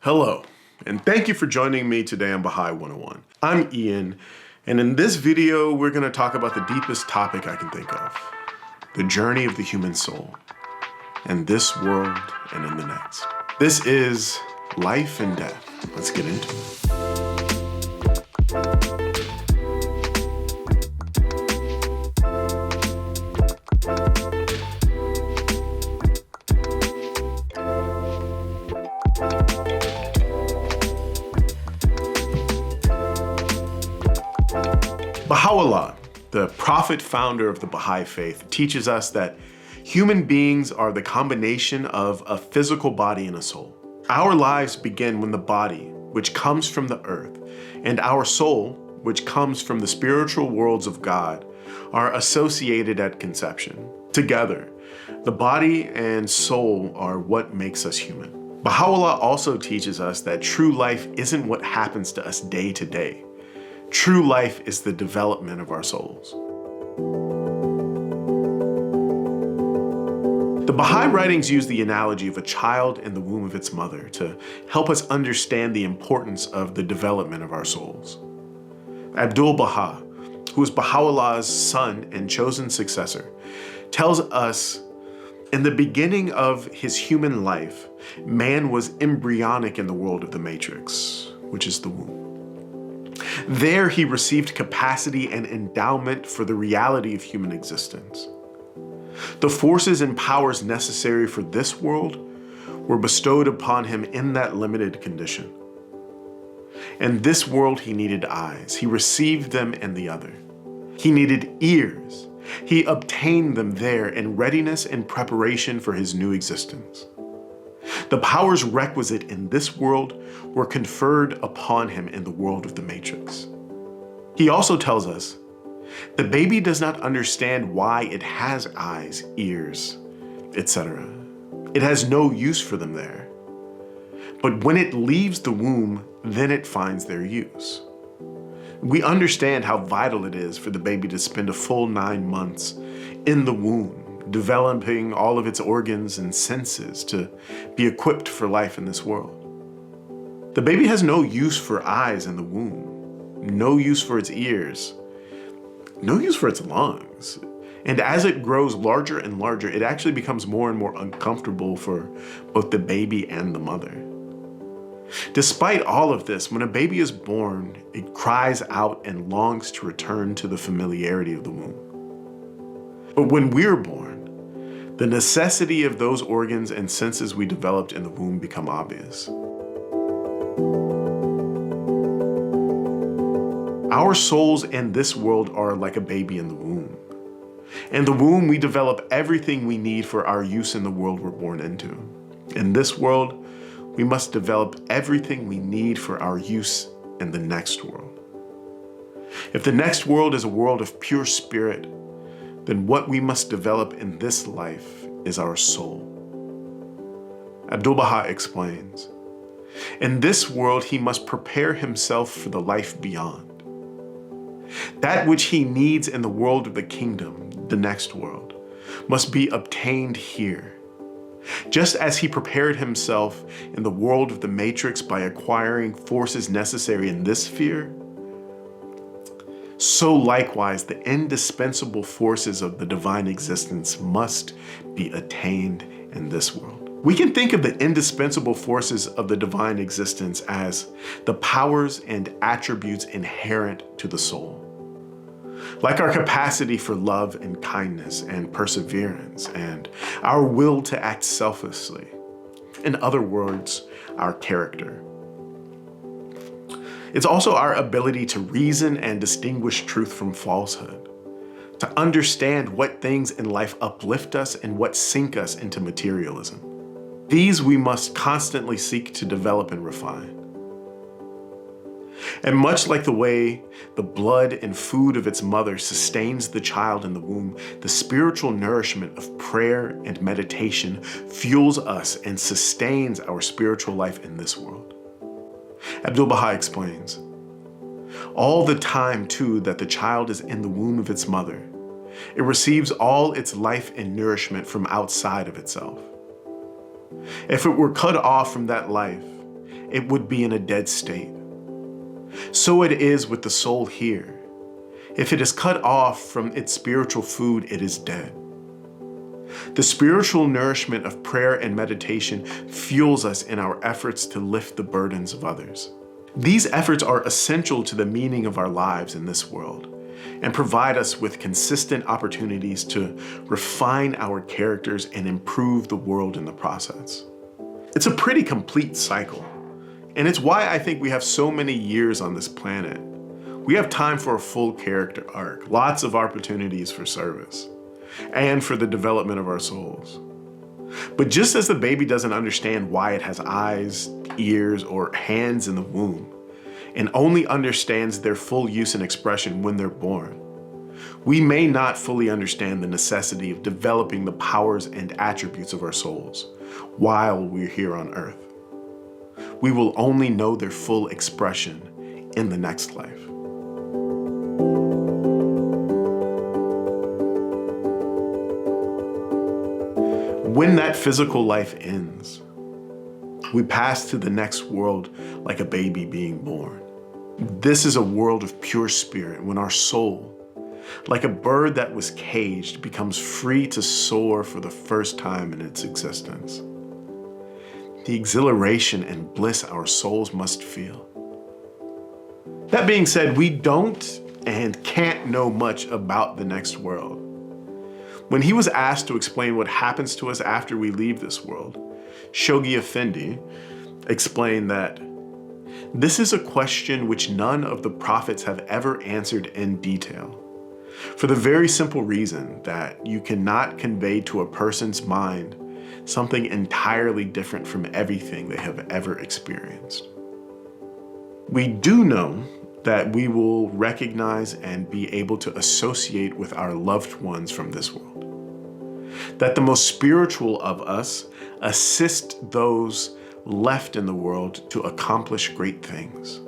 Hello, and thank you for joining me today on Baha'i 101. I'm Ian, and in this video, we're going to talk about the deepest topic I can think of, the journey of the human soul, in this world and in the next. This is life and death. Let's get into it. Baha'u'llah, the prophet founder of the Baha'i faith, teaches us that human beings are the combination of a physical body and a soul. Our lives begin when the body, which comes from the earth, and our soul, which comes from the spiritual worlds of God, are associated at conception. Together, the body and soul are what makes us human. Baha'u'llah also teaches us that true life isn't what happens to us day to day. True life is the development of our souls. The Baha'i Writings use the analogy of a child in the womb of its mother to help us understand the importance of the development of our souls. Abdul Baha, who is Baha'u'llah's son and chosen successor, tells us in the beginning of his human life, man was embryonic in the world of the matrix, which is the womb. There he received capacity and endowment for the reality of human existence. The forces and powers necessary for this world were bestowed upon him in that limited condition. In this world he needed eyes. He received them in the other. He needed ears. He obtained them there in readiness and preparation for his new existence. The powers requisite in this world were conferred upon him in the world of the matrix. He also tells us, the baby does not understand why it has eyes, ears, etc. It has no use for them there. But when it leaves the womb, then it finds their use. We understand how vital it is for the baby to spend a full 9 months in the womb, developing all of its organs and senses to be equipped for life in this world. The baby has no use for eyes in the womb, no use for its ears, no use for its lungs. And as it grows larger and larger, it actually becomes more and more uncomfortable for both the baby and the mother. Despite all of this, when a baby is born, it cries out and longs to return to the familiarity of the womb. But when we're born, the necessity of those organs and senses we developed in the womb become obvious. Our souls in this world are like a baby in the womb. In the womb, we develop everything we need for our use in the world we're born into. In this world, we must develop everything we need for our use in the next world. If the next world is a world of pure spirit, then what we must develop in this life is our soul. Abdul Baha explains, in this world he must prepare himself for the life beyond. That which he needs in the world of the kingdom, the next world, must be obtained here. Just as he prepared himself in the world of the matrix by acquiring forces necessary in this sphere, so likewise, the indispensable forces of the divine existence must be attained in this world. We can think of the indispensable forces of the divine existence as the powers and attributes inherent to the soul. Like our capacity for love and kindness and perseverance and our will to act selflessly. In other words, our character. It's also our ability to reason and distinguish truth from falsehood, to understand what things in life uplift us and what sink us into materialism. These we must constantly seek to develop and refine. And much like the way the blood and food of its mother sustains the child in the womb, the spiritual nourishment of prayer and meditation fuels us and sustains our spiritual life in this world. Abdul Baha explains, all the time too that the child is in the womb of its mother, it receives all its life and nourishment from outside of itself. If it were cut off from that life, it would be in a dead state. So it is with the soul here. If it is cut off from its spiritual food, it is dead. The spiritual nourishment of prayer and meditation fuels us in our efforts to lift the burdens of others. These efforts are essential to the meaning of our lives in this world and provide us with consistent opportunities to refine our characters and improve the world in the process. It's a pretty complete cycle, and it's why I think we have so many years on this planet. We have time for a full character arc, lots of opportunities for service, and for the development of our souls. But just as the baby doesn't understand why it has eyes, ears, or hands in the womb, and only understands their full use and expression when they're born, we may not fully understand the necessity of developing the powers and attributes of our souls while we're here on earth. We will only know their full expression in the next life. When that physical life ends, we pass to the next world like a baby being born. This is a world of pure spirit when our soul, like a bird that was caged, becomes free to soar for the first time in its existence. The exhilaration and bliss our souls must feel. That being said, we don't and can't know much about the next world. When he was asked to explain what happens to us after we leave this world, Shoghi Effendi explained that this is a question which none of the prophets have ever answered in detail, for the very simple reason that you cannot convey to a person's mind something entirely different from everything they have ever experienced. We do know that we will recognize and be able to associate with our loved ones from this world. That the most spiritual of us assist those left in the world to accomplish great things.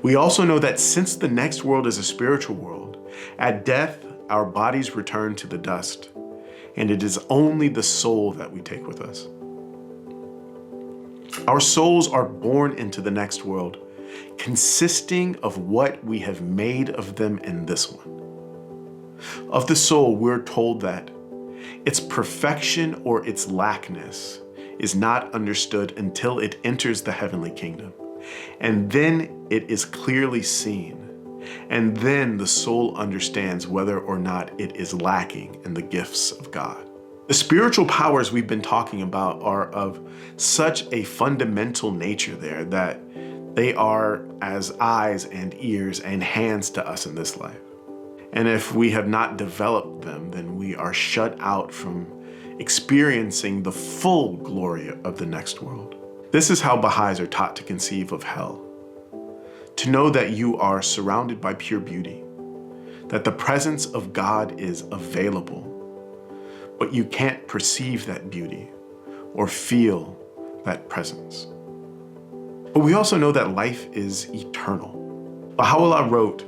We also know that since the next world is a spiritual world, at death, our bodies return to the dust, and it is only the soul that we take with us. Our souls are born into the next world, consisting of what we have made of them in this one. Of the soul, we're told that its perfection or its lackness is not understood until it enters the heavenly kingdom, and then it is clearly seen, and then the soul understands whether or not it is lacking in the gifts of God. The spiritual powers we've been talking about are of such a fundamental nature there that they are as eyes and ears and hands to us in this life. And if we have not developed them, then we are shut out from experiencing the full glory of the next world. This is how Baha'is are taught to conceive of hell. To know that you are surrounded by pure beauty, that the presence of God is available, but you can't perceive that beauty or feel that presence. But we also know that life is eternal. Baha'u'llah wrote,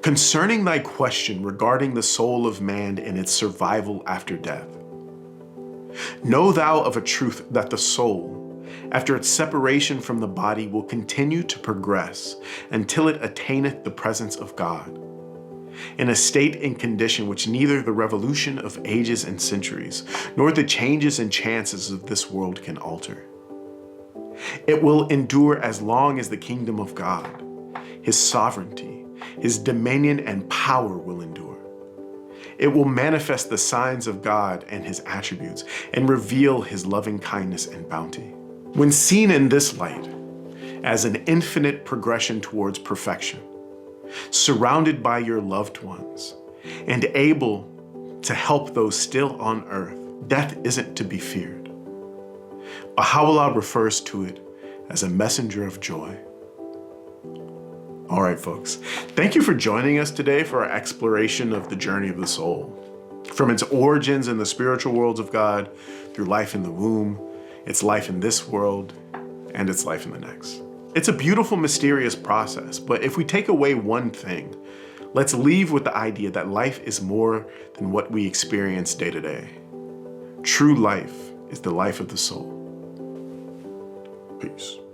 "Concerning thy question regarding the soul of man and its survival after death, know thou of a truth that the soul, after its separation from the body, will continue to progress until it attaineth the presence of God, in a state and condition which neither the revolution of ages and centuries, nor the changes and chances of this world can alter. It will endure as long as the kingdom of God, his sovereignty, his dominion and power will endure. It will manifest the signs of God and his attributes and reveal his loving kindness and bounty. When seen in this light, as an infinite progression towards perfection, surrounded by your loved ones, and able to help those still on earth, death isn't to be feared. Baha'u'llah refers to it as a messenger of joy." All right, folks. Thank you for joining us today for our exploration of the journey of the soul. From its origins in the spiritual worlds of God, through life in the womb, its life in this world, and its life in the next. It's a beautiful, mysterious process, but if we take away one thing, let's leave with the idea that life is more than what we experience day to day. True life is the life of the soul. Peace.